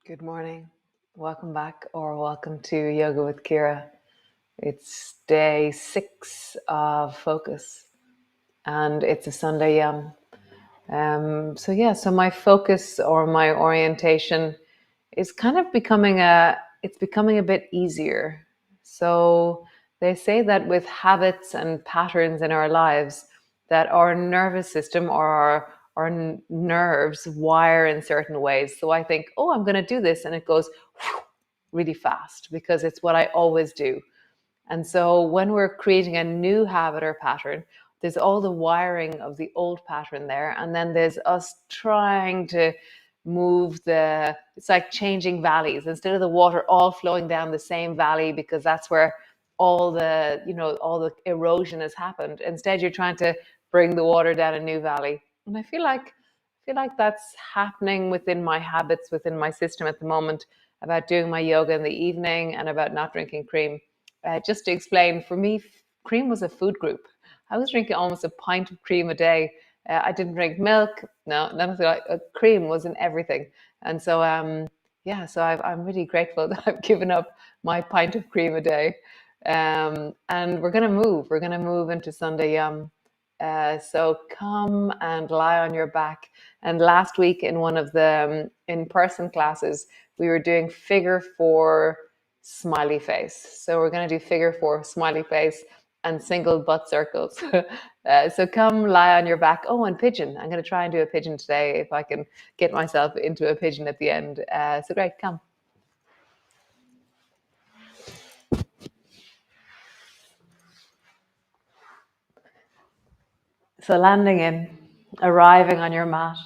Good morning. Welcome back or welcome to Yoga with Ciara. It's day 6 of focus and it's a Sunday yum. So my focus or my orientation is kind of becoming a bit easier. So they say that with habits and patterns in our lives, that our nervous system or our nerves wire in certain ways. So I think, oh, I'm going to do this, and it goes really fast because it's what I always do. And so when we're creating a new habit or pattern, there's all the wiring of the old pattern there. And then there's us trying to it's like changing valleys. Instead of the water all flowing down the same valley, because that's where all the erosion has happened. Instead, you're trying to bring the water down a new valley. And I feel like that's happening within my habits, within my system at the moment, about doing my yoga in the evening and about not drinking cream. Just to explain, for me, cream was a food group. I was drinking almost a pint of cream a day. I didn't drink milk. No, nothing like cream was in everything. And so, I'm really grateful that I've given up my pint of cream a day. And we're going to move. We're going to move into Sunday Yum. So come and lie on your back. And last week in one of the in-person classes, we were doing figure 4 smiley face. So we're going to do figure 4 smiley face and single butt circles. So come lie on your back. Oh, and pigeon. I'm going to try and do a pigeon today if I can get myself into a pigeon at the end. So great, come. So landing in, arriving on your mat.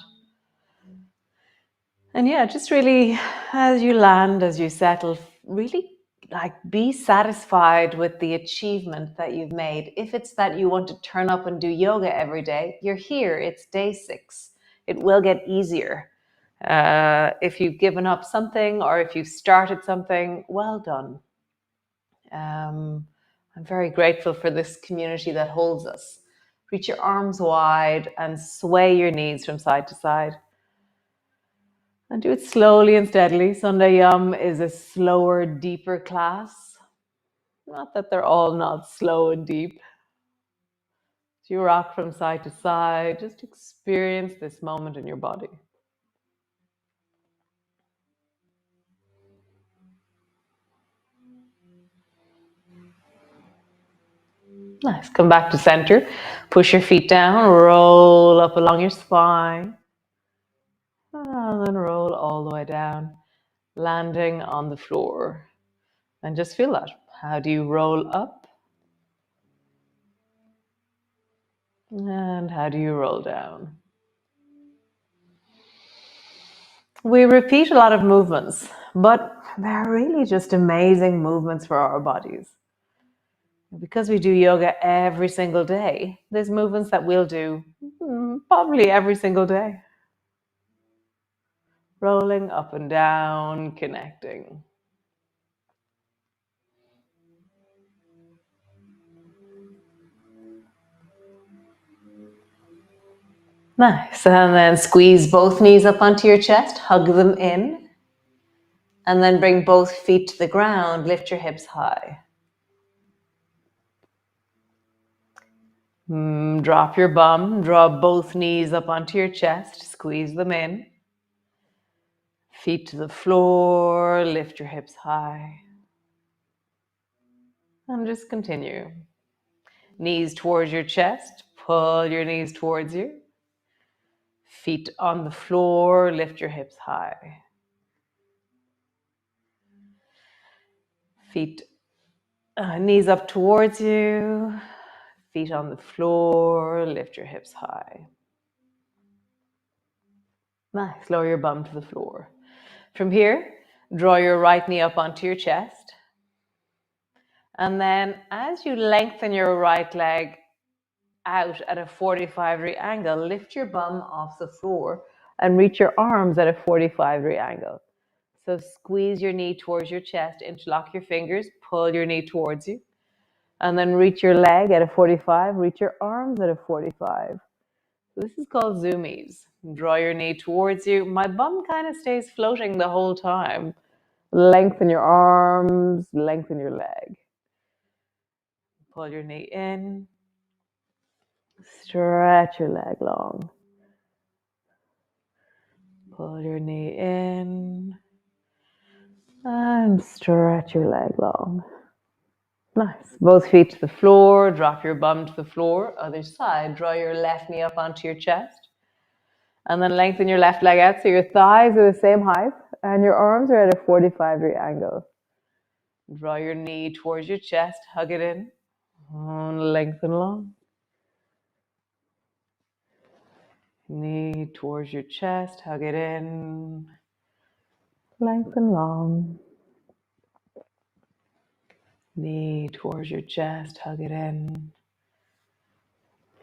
And yeah, just really as you land, as you settle, really like be satisfied with the achievement that you've made. If it's that you want to turn up and do yoga every day, you're here. It's day 6. It will get easier. If you've given up something or if you've started something, well done. I'm very grateful for this community that holds us. Reach your arms wide and sway your knees from side to side. And do it slowly and steadily. Sunday Yum is a slower, deeper class. Not that they're all not slow and deep. As you rock from side to side, just experience this moment in your body. Nice. Come back to center. Push your feet down. Roll up along your spine. And then roll all the way down, landing on the floor. And just feel that. How do you roll up? And how do you roll down? We repeat a lot of movements, but they're really just amazing movements for our bodies. Because we do yoga every single day, there's movements that we'll do probably every single day. Rolling up and down, connecting. Nice. And then squeeze both knees up onto your chest, hug them in. And then bring both feet to the ground, lift your hips high. Drop your bum, draw both knees up onto your chest, squeeze them in. Feet to the floor, lift your hips high. And just continue. Knees towards your chest, pull your knees towards you. Feet on the floor, lift your hips high. Knees up towards you. Feet on the floor, lift your hips high. Nice, lower your bum to the floor. From here, draw your right knee up onto your chest. And then as you lengthen your right leg out at a 45-degree angle, lift your bum off the floor and reach your arms at a 45-degree angle. So squeeze your knee towards your chest, interlock your fingers, pull your knee towards you. And then reach your leg at a 45, reach your arms at a 45. This is called zoomies. Draw your knee towards you. My bum kind of stays floating the whole time. Lengthen your arms, lengthen your leg. Pull your knee in. Stretch your leg long. Pull your knee in. And stretch your leg long. Nice. Both feet to the floor. Drop your bum to the floor. Other side. Draw your left knee up onto your chest. And then lengthen your left leg out so your thighs are the same height and your arms are at a 45-degree angle. Draw your knee towards your chest. Hug it in. And lengthen long. Knee towards your chest. Hug it in. Lengthen long. Knee towards your chest, hug it in.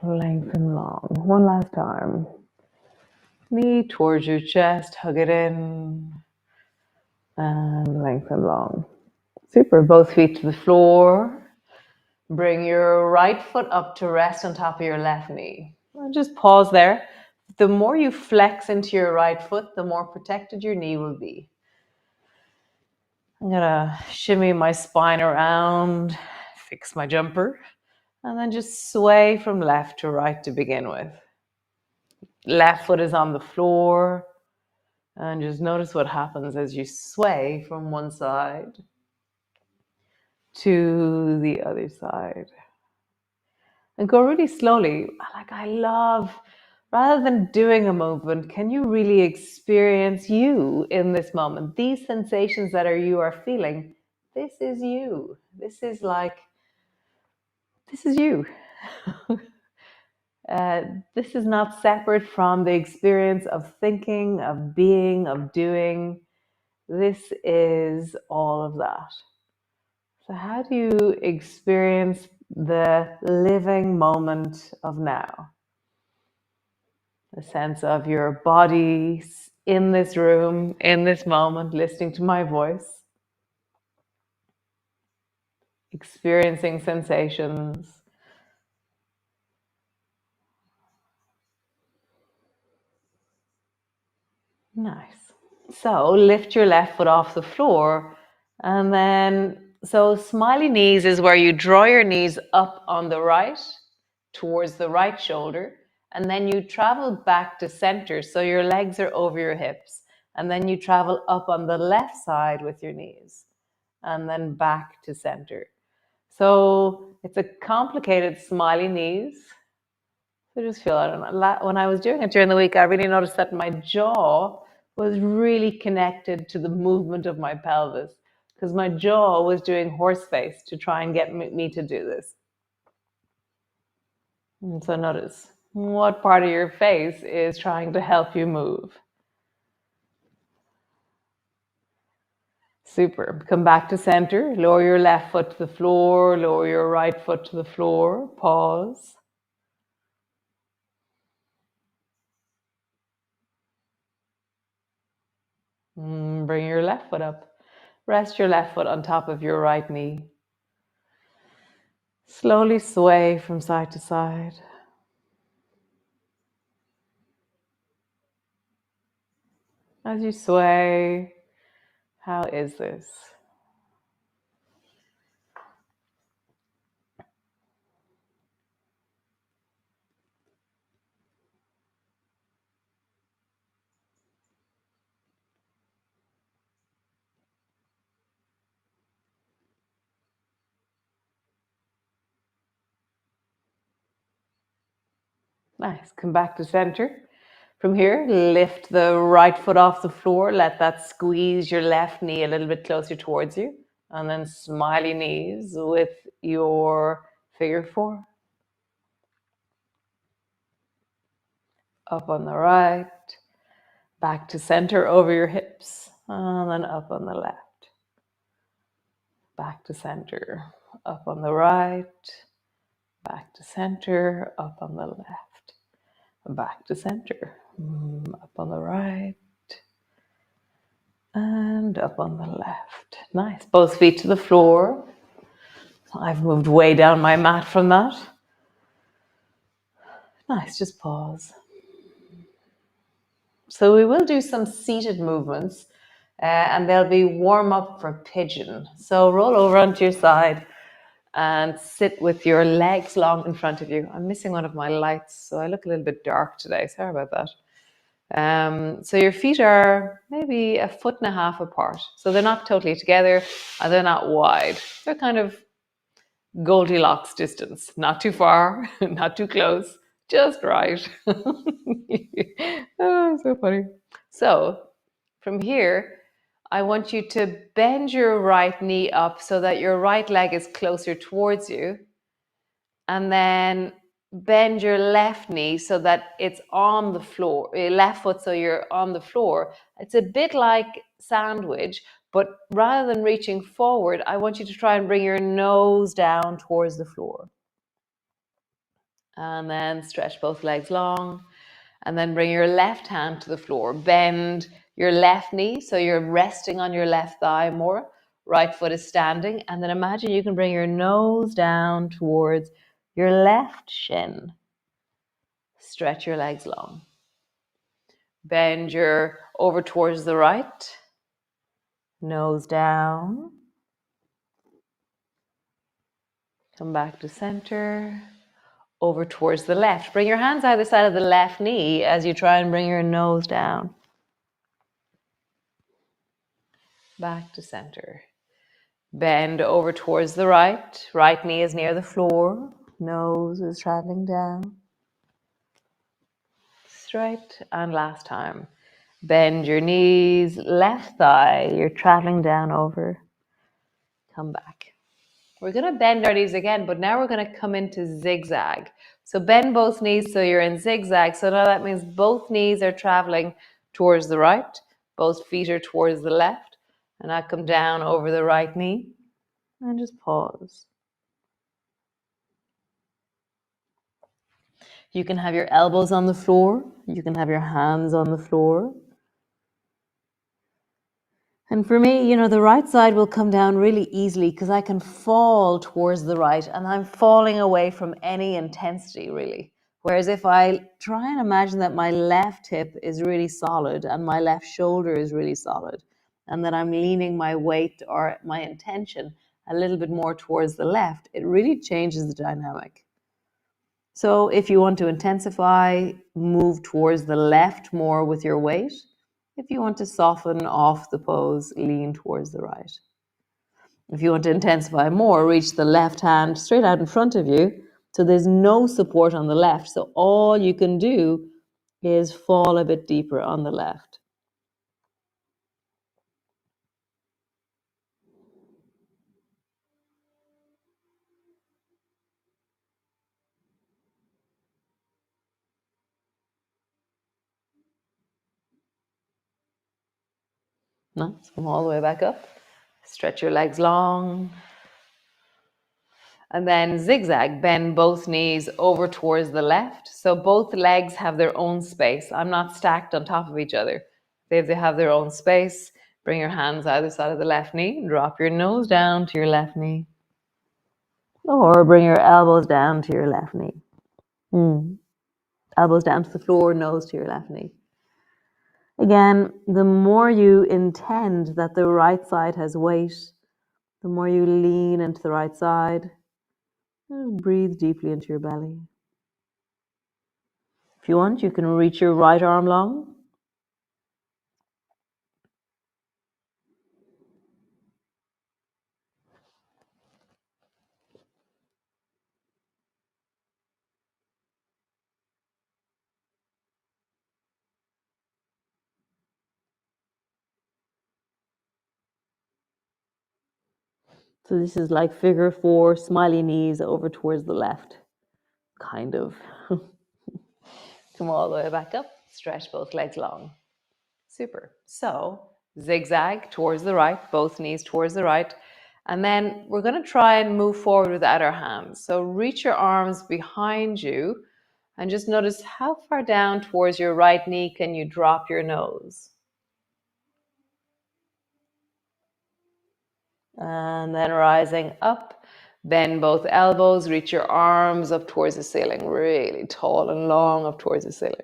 Lengthen long. One last time. Knee towards your chest, hug it in. And lengthen long. Super. Both feet to the floor. Bring your right foot up to rest on top of your left knee. And just pause there. The more you flex into your right foot, the more protected your knee will be. I'm gonna shimmy my spine around, fix my jumper, and then just sway from left to right to begin with. Left foot is on the floor, and just notice what happens as you sway from one side to the other side. And go really slowly. Like I love, rather than doing a movement, can you really experience you in this moment? These sensations that you are feeling, this is you. This is you. This is not separate from the experience of thinking, of being, of doing. This is all of that. So how do you experience the living moment of now? The sense of your body in this room, in this moment, listening to my voice, experiencing sensations. Nice. So lift your left foot off the floor, and then, so smiley knees is where you draw your knees up on the right, towards the right shoulder, and then you travel back to center, so your legs are over your hips, and then you travel up on the left side with your knees, and then back to center. So it's a complicated smiley knees. So just feel, I don't know, when I was doing it during the week, I really noticed that my jaw was really connected to the movement of my pelvis, because my jaw was doing horse face to try and get me to do this. And so notice what part of your face is trying to help you move. Super. Come back to center. Lower your left foot to the floor. Lower your right foot to the floor. Pause. Bring your left foot up. Rest your left foot on top of your right knee. Slowly sway from side to side. As you sway, how is this? Nice. Come back to center. From here, lift the right foot off the floor. Let that squeeze your left knee a little bit closer towards you. And then smiley knees with your figure four. Up on the right. Back to center over your hips. And then up on the left. Back to center. Up on the right. Back to center. Up on the left. Back to center, up on the right, and up on the left. Nice. Both feet to the floor. I've moved way down my mat from that. Nice, just pause. So we will do some seated movements and they'll be warm up for pigeon. So roll over onto your side and sit with your legs long in front of you. I'm missing one of my lights, so I look a little bit dark today. Sorry about that. So your feet are maybe 1.5 feet apart. So they're not totally together and they're not wide. They're kind of Goldilocks distance. Not too far, not too close, just right. Oh, so funny. So from here, I want you to bend your right knee up so that your right leg is closer towards you. And then bend your left knee so that it's on the floor, your left foot so you're on the floor. It's a bit like sandwich, but rather than reaching forward, I want you to try and bring your nose down towards the floor. And then stretch both legs long. And then bring your left hand to the floor. Bend your left knee so you're resting on your left thigh more. Right foot is standing. And then imagine you can bring your nose down towards your left shin. Stretch your legs long. Bend your over towards the right. Nose down. Come back to center. Over towards the left. Bring your hands either side of the left knee as you try and bring your nose down. Back to center. Bend over towards the right. Right knee is near the floor. Nose is traveling down. Straight. And last time. Bend your knees. Left thigh. You're traveling down over. Come back. We're going to bend our knees again, but now we're going to come into zigzag. So bend both knees so you're in zigzag. So now that means both knees are traveling towards the right. Both feet are towards the left. And I come down over the right knee. And just pause. You can have your elbows on the floor. You can have your hands on the floor. And for me, the right side will come down really easily because I can fall towards the right and I'm falling away from any intensity, really. Whereas if I try and imagine that my left hip is really solid and my left shoulder is really solid, and that I'm leaning my weight or my intention a little bit more towards the left, it really changes the dynamic. So if you want to intensify, move towards the left more with your weight. If you want to soften off the pose, lean towards the right. If you want to intensify more, reach the left hand straight out in front of you. So there's no support on the left. So all you can do is fall a bit deeper on the left. Nice. Come all the way back up. Stretch your legs long. And then zigzag, bend both knees over towards the left. So both legs have their own space. I'm not stacked on top of each other. They have their own space. Bring your hands either side of the left knee. Drop your nose down to your left knee. Or bring your elbows down to your left knee. Elbows down to the floor, nose to your left knee. Again, the more you intend that the right side has weight, the more you lean into the right side. Breathe deeply into your belly. If you want, you can reach your right arm long. So this is like figure 4, smiley knees over towards the left, kind of. Come all the way back up, stretch both legs long. Super. So zigzag towards the right, both knees towards the right. And then we're going to try and move forward without our hands. So reach your arms behind you and just notice how far down towards your right knee can you drop your nose. And then rising up, Bend both elbows, reach your arms up towards the ceiling, really tall and long up towards the ceiling.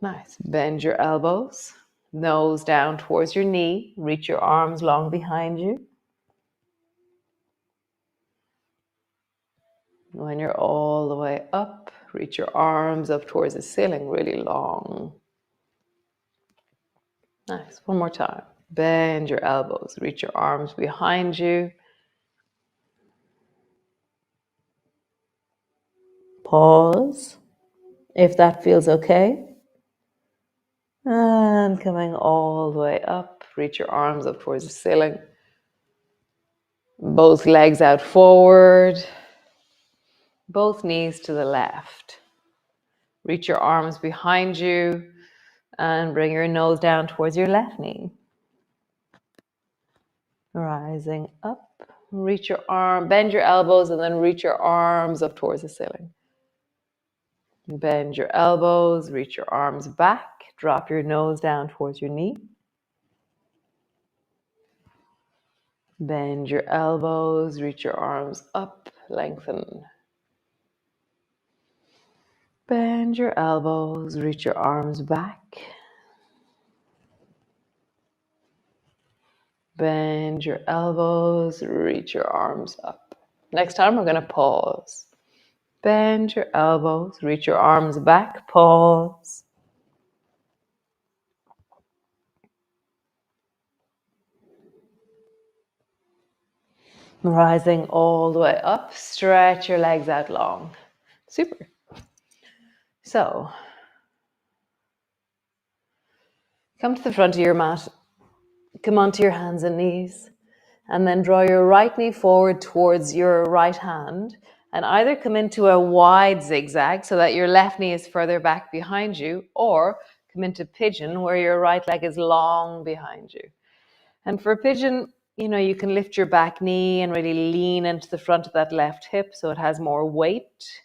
Nice. Bend your elbows, nose down towards your knee, reach your arms long behind you. When you're all the way up, reach your arms up towards the ceiling, really long. Nice. One more time. Bend your elbows, reach your arms behind you. Pause, if that feels okay. And coming all the way up, reach your arms up towards the ceiling. Both legs out forward, both knees to the left. Reach your arms behind you and bring your nose down towards your left knee. Rising up, reach your arm, bend your elbows and then reach your arms up towards the ceiling. Bend your elbows, reach your arms back, drop your nose down towards your knee. Bend your elbows, reach your arms up, lengthen. Bend your elbows, reach your arms back. Bend your elbows, reach your arms up. Next time we're going to pause. Bend your elbows, reach your arms back, pause. Rising all the way up, stretch your legs out long. Super. So, come to the front of your mat, come onto your hands and knees, and then draw your right knee forward towards your right hand, and either come into a wide zigzag so that your left knee is further back behind you, or come into pigeon where your right leg is long behind you. And for pigeon, you can lift your back knee and really lean into the front of that left hip so it has more weight.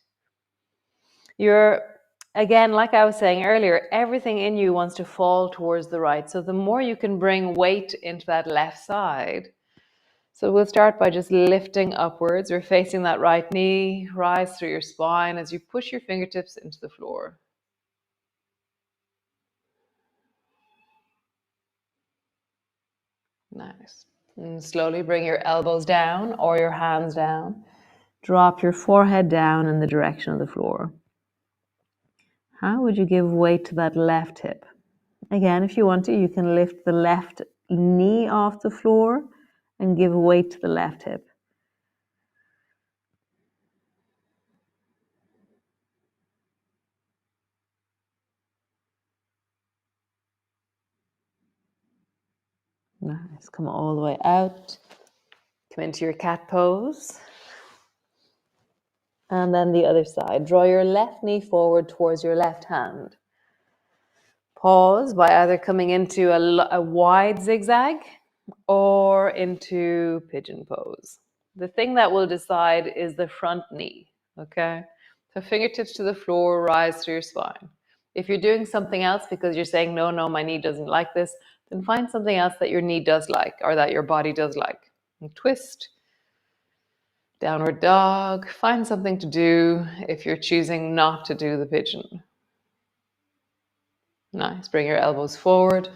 Again, like I was saying earlier, everything in you wants to fall towards the right. So the more you can bring weight into that left side. So we'll start by just lifting upwards. We're facing that right knee, rise through your spine as you push your fingertips into the floor. Nice. And slowly bring your elbows down or your hands down. Drop your forehead down in the direction of the floor. How would you give weight to that left hip? Again, if you want to, you can lift the left knee off the floor and give weight to the left hip. Nice. Come all the way out. Come into your cat pose. And then the other side. Draw your left knee forward towards your left hand. Pause by either coming into a wide zigzag or into pigeon pose. The thing that will decide is the front knee, okay? So fingertips to the floor, rise through your spine. If you're doing something else because you're saying, no, my knee doesn't like this, then find something else that your knee does like or that your body does like. And twist. Downward dog. Find something to do if you're choosing not to do the pigeon. Nice. Bring your elbows forward.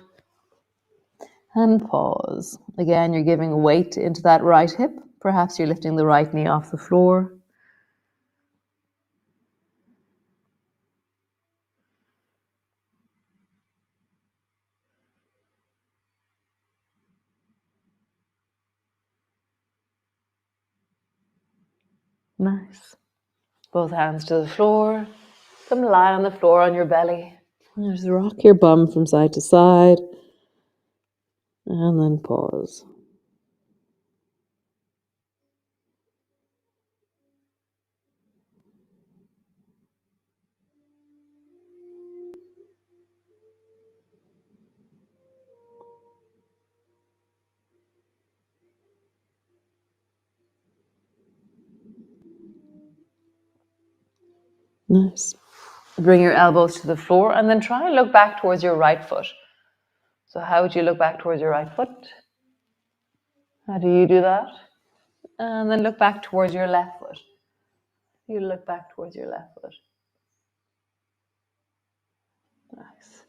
And pause. Again, you're giving weight into that right hip. Perhaps you're lifting the right knee off the floor. Nice. Both hands to the floor. Come lie on the floor on your belly. Just rock your bum from side to side. And then pause. Nice. Bring your elbows to the floor and then try and look back towards your right foot. So how would you look back towards your right foot? How do you do that? And then look back towards your left foot. You look back towards your left foot. Nice.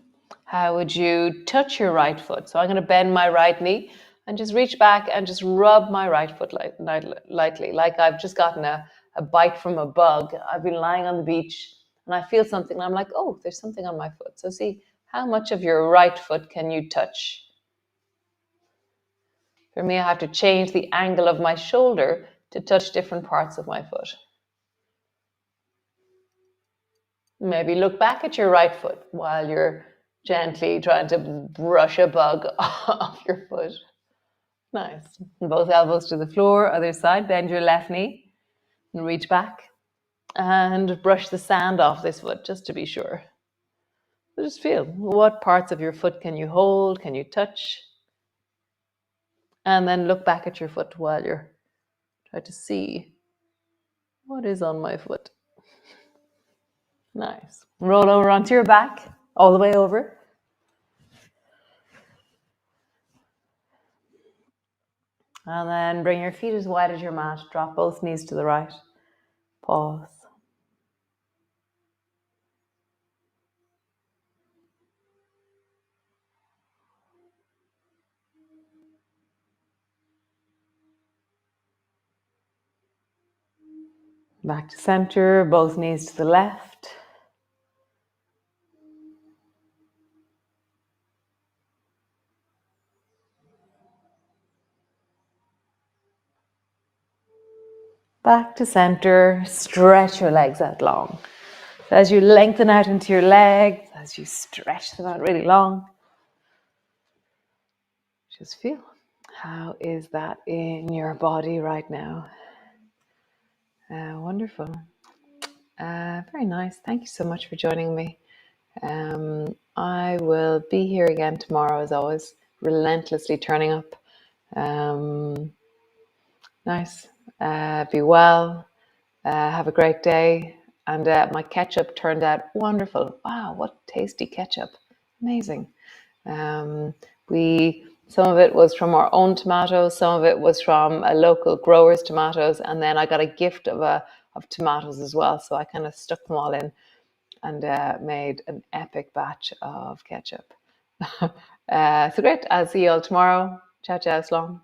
How would you touch your right foot? So I'm going to bend my right knee and just reach back and just rub my right foot lightly, like I've just gotten a bite from a bug. I've been lying on the beach and I feel something and I'm like, oh, there's something on my foot. So see, how much of your right foot can you touch? For me, I have to change the angle of my shoulder to touch different parts of my foot. Maybe look back at your right foot while you're gently trying to brush a bug off your foot. Nice. Both elbows to the floor, other side. Bend your left knee and reach back and brush the sand off this foot just to be sure. So just feel what parts of your foot can you hold, can you touch? And then look back at your foot while you're trying to see what is on my foot. Nice. Roll over onto your back, all the way over. And then bring your feet as wide as your mat. Drop both knees to the right. Pause. Back to center, both knees to the left. Back to center, stretch your legs out long. So as you lengthen out into your legs, as you stretch them out really long, just feel. How is that in your body right now? Wonderful. Very nice. Thank you so much for joining me. I will be here again tomorrow, as always, relentlessly turning up. Nice. Be well. Have a great day. And my ketchup turned out wonderful. Wow, what tasty ketchup. Amazing. Some of it was from our own tomatoes, some of it was from a local grower's tomatoes, and then I got a gift of tomatoes as well. So I kind of stuck them all in and made an epic batch of ketchup. So great. I'll see you all tomorrow. Ciao, ciao, slán.